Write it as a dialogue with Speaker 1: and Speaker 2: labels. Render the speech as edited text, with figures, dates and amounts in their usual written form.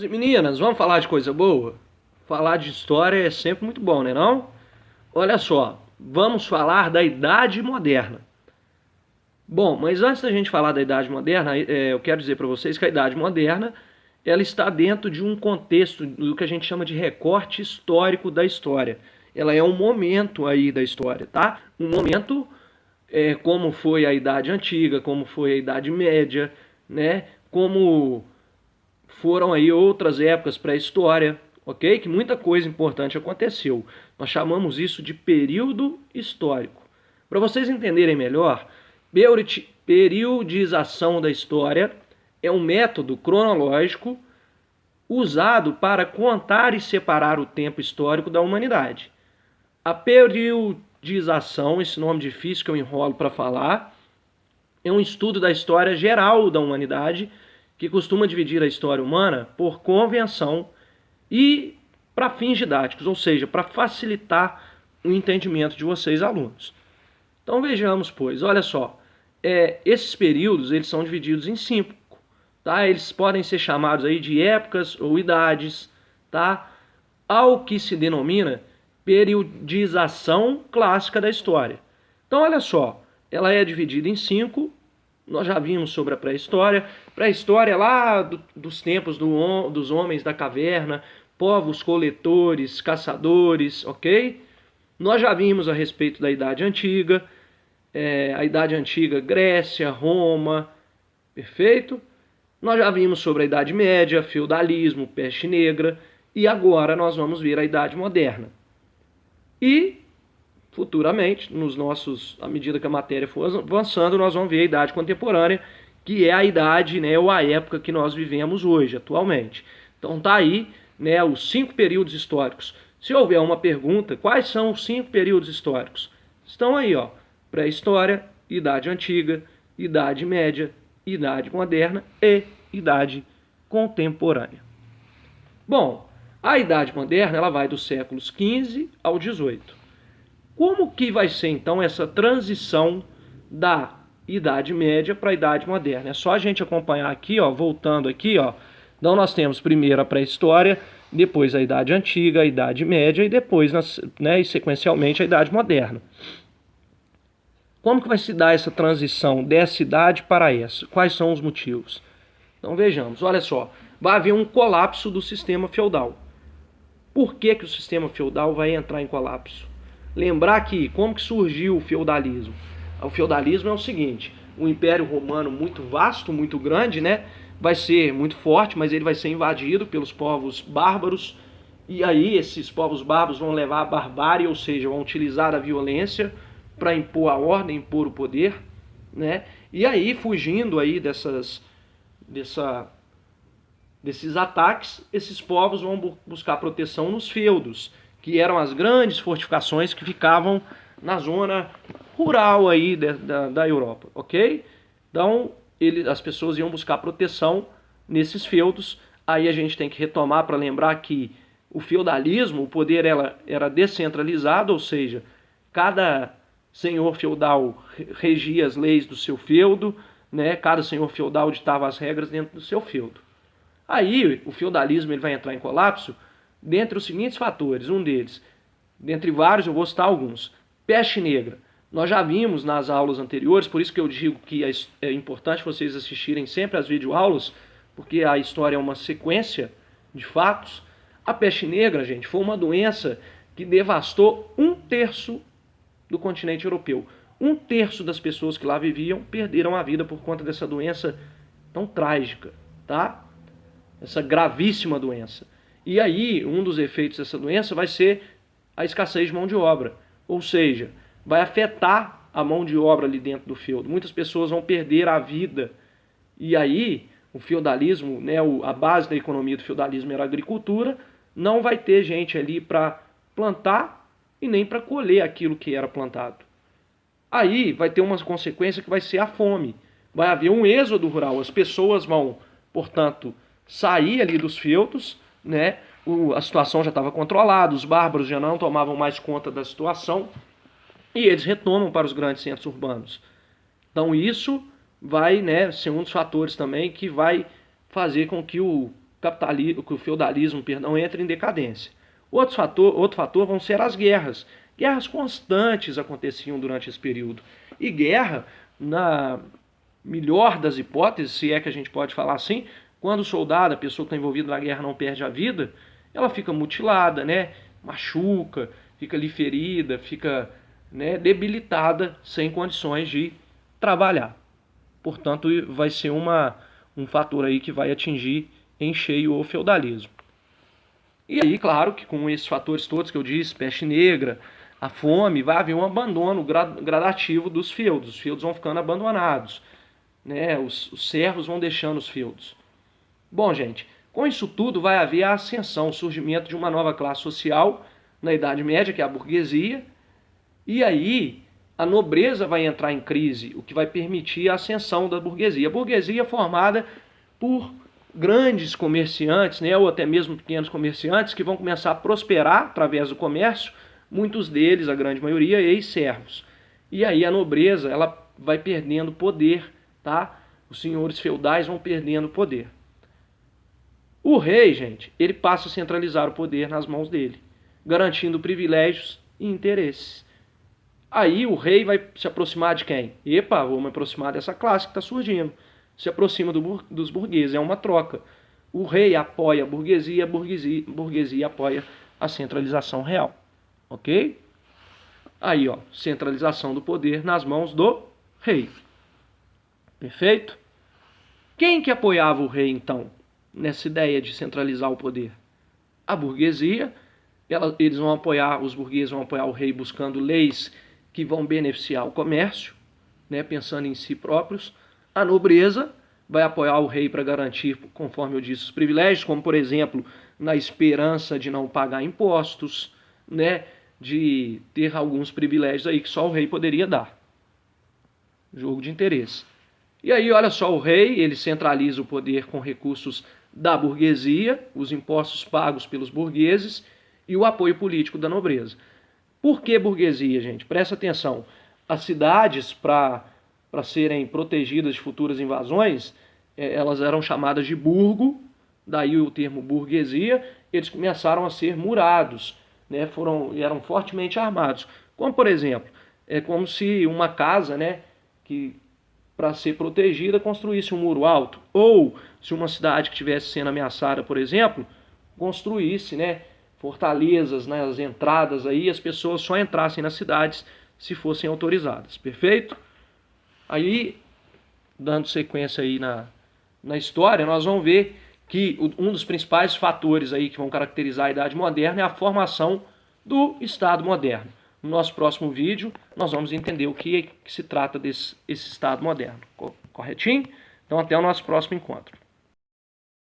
Speaker 1: Meninas, vamos falar de coisa boa? Falar de história é sempre muito bom, né não? Olha só, vamos falar da Idade Moderna. Bom, mas antes da gente falar da Idade Moderna, eu quero dizer para vocês que a Idade Moderna ela está dentro de um contexto do que a gente chama de recorte histórico da história. Ela é um momento aí da história, tá? Um momento como foi a Idade Antiga, como foi a Idade Média, né? Como foram aí outras épocas pré-história, ok? Que muita coisa importante aconteceu. Nós chamamos isso de período histórico. Para vocês entenderem melhor, periodização da história é um método cronológico usado para contar e separar o tempo histórico da humanidade. A periodização, esse nome difícil que eu enrolo para falar, é um estudo da história geral da humanidade que costuma dividir a história humana por convenção e para fins didáticos, ou seja, para facilitar o entendimento de vocês, alunos. Então vejamos, pois, olha só, esses períodos eles são divididos em 5, tá? Eles podem ser chamados aí de épocas ou idades, tá? Ao que se denomina periodização clássica da história. Então olha só, ela é dividida em 5. Nós já vimos sobre a pré-história. Pré-história lá dos tempos dos homens da caverna, povos coletores, caçadores, ok? Nós já vimos a respeito da Idade Antiga, a Idade Antiga, Grécia, Roma, perfeito? Nós já vimos sobre a Idade Média, feudalismo, peste negra, e agora nós vamos ver a Idade Moderna. E futuramente, à medida que a matéria for avançando, nós vamos ver a idade contemporânea, que é a idade, né, ou a época que nós vivemos hoje, atualmente. Então tá aí, né, os 5 períodos históricos. Se houver uma pergunta, quais são os 5 períodos históricos? Estão aí, ó, pré-história, idade antiga, idade média, idade moderna e idade contemporânea. Bom, a idade moderna ela vai dos séculos XV ao XVIII. Como que vai ser, então, essa transição da Idade Média para a Idade Moderna? É só a gente acompanhar aqui, ó, voltando aqui, ó. Então, nós temos primeiro a pré-história, depois a Idade Antiga, a Idade Média e depois, né, sequencialmente, a Idade Moderna. Como que vai se dar essa transição dessa idade para essa? Quais são os motivos? Então, vejamos. Olha só. Vai haver um colapso do sistema feudal. Por que que o sistema feudal vai entrar em colapso? Lembrar que como que surgiu o feudalismo? O feudalismo é o seguinte, um império romano muito vasto, muito grande, né? Vai ser muito forte, mas ele vai ser invadido pelos povos bárbaros, e aí esses povos bárbaros vão levar a barbárie, ou seja, vão utilizar a violência para impor a ordem, impor o poder, né? E aí, fugindo aí desses ataques, esses povos vão buscar proteção nos feudos, que eram as grandes fortificações que ficavam na zona rural aí da Europa, ok? Então, as pessoas iam buscar proteção nesses feudos. Aí a gente tem que retomar para lembrar que o feudalismo, o poder era descentralizado, ou seja, cada senhor feudal regia as leis do seu feudo, né? Cada senhor feudal ditava as regras dentro do seu feudo. Aí o feudalismo ele vai entrar em colapso dentre os seguintes fatores, um deles, dentre vários, eu vou citar alguns. Peste negra. Nós já vimos nas aulas anteriores, por isso que eu digo que é importante vocês assistirem sempre às videoaulas, porque a história é uma sequência de fatos. A peste negra, gente, foi uma doença que devastou 1/3 do continente europeu. 1/3 das pessoas que lá viviam perderam a vida por conta dessa doença tão trágica, tá? Essa gravíssima doença. E aí, um dos efeitos dessa doença vai ser a escassez de mão de obra. Ou seja, vai afetar a mão de obra ali dentro do feudo. Muitas pessoas vão perder a vida. E aí, o feudalismo, né, a base da economia do feudalismo era a agricultura, não vai ter gente ali para plantar e nem para colher aquilo que era plantado. Aí vai ter uma consequência que vai ser a fome. Vai haver um êxodo rural. As pessoas vão, portanto, sair ali dos feudos, né? A situação já estava controlada, os bárbaros já não tomavam mais conta da situação e eles retomam para os grandes centros urbanos. Então isso vai, né, ser um dos fatores também que vai fazer com que o que o feudalismo, perdão, entre em decadência. Outro fator vão ser as guerras. Guerras constantes aconteciam durante esse período. E guerra, na melhor das hipóteses, se é que a gente pode falar assim, quando o soldado, a pessoa que está envolvida na guerra, não perde a vida, ela fica mutilada, né? Machuca, fica ali ferida, fica, né, debilitada, sem condições de trabalhar. Portanto, vai ser um fator aí que vai atingir em cheio o feudalismo. E aí, claro que com esses fatores todos que eu disse, peste negra, a fome, vai haver um abandono gradativo dos feudos. Os feudos vão ficando abandonados, né? Os servos vão deixando os feudos. Bom, gente, com isso tudo vai haver a ascensão, o surgimento de uma nova classe social na Idade Média, que é a burguesia, e aí a nobreza vai entrar em crise, o que vai permitir a ascensão da burguesia. A burguesia é formada por grandes comerciantes, né, ou até mesmo pequenos comerciantes, que vão começar a prosperar através do comércio, muitos deles, a grande maioria, ex-servos. E aí a nobreza ela vai perdendo poder, tá? Os senhores feudais vão perdendo poder. O rei, gente, ele passa a centralizar o poder nas mãos dele, garantindo privilégios e interesses. Aí o rei vai se aproximar de quem? Epa, vou me aproximar dessa classe que está surgindo. Se aproxima dos burgueses, é uma troca. O rei apoia a burguesia apoia a centralização real. Ok? Aí, ó, centralização do poder nas mãos do rei. Perfeito? Quem que apoiava o rei, então, nessa ideia de centralizar o poder? A burguesia. Os burgueses vão apoiar o rei buscando leis que vão beneficiar o comércio, né, pensando em si próprios. A nobreza vai apoiar o rei para garantir, conforme eu disse, os privilégios, como, por exemplo, na esperança de não pagar impostos, né, de ter alguns privilégios aí que só o rei poderia dar. Jogo de interesse. E aí, olha só, o rei, ele centraliza o poder com recursos da burguesia, os impostos pagos pelos burgueses e o apoio político da nobreza. Por que burguesia, gente? Presta atenção. As cidades, para serem protegidas de futuras invasões, elas eram chamadas de burgo, daí o termo burguesia. Eles começaram a ser murados, né? Eram fortemente armados. Como, por exemplo, é como se uma casa, né, que para ser protegida construísse um muro alto, ou se uma cidade que estivesse sendo ameaçada, por exemplo, construísse, né, fortalezas nas entradas aí, as pessoas só entrassem nas cidades se fossem autorizadas. Perfeito? Aí, dando sequência aí na história, nós vamos ver que um dos principais fatores aí que vão caracterizar a Idade Moderna é a formação do Estado moderno. No nosso próximo vídeo, nós vamos entender o que se trata desse Estado moderno. Corretinho? Então, até o nosso próximo encontro.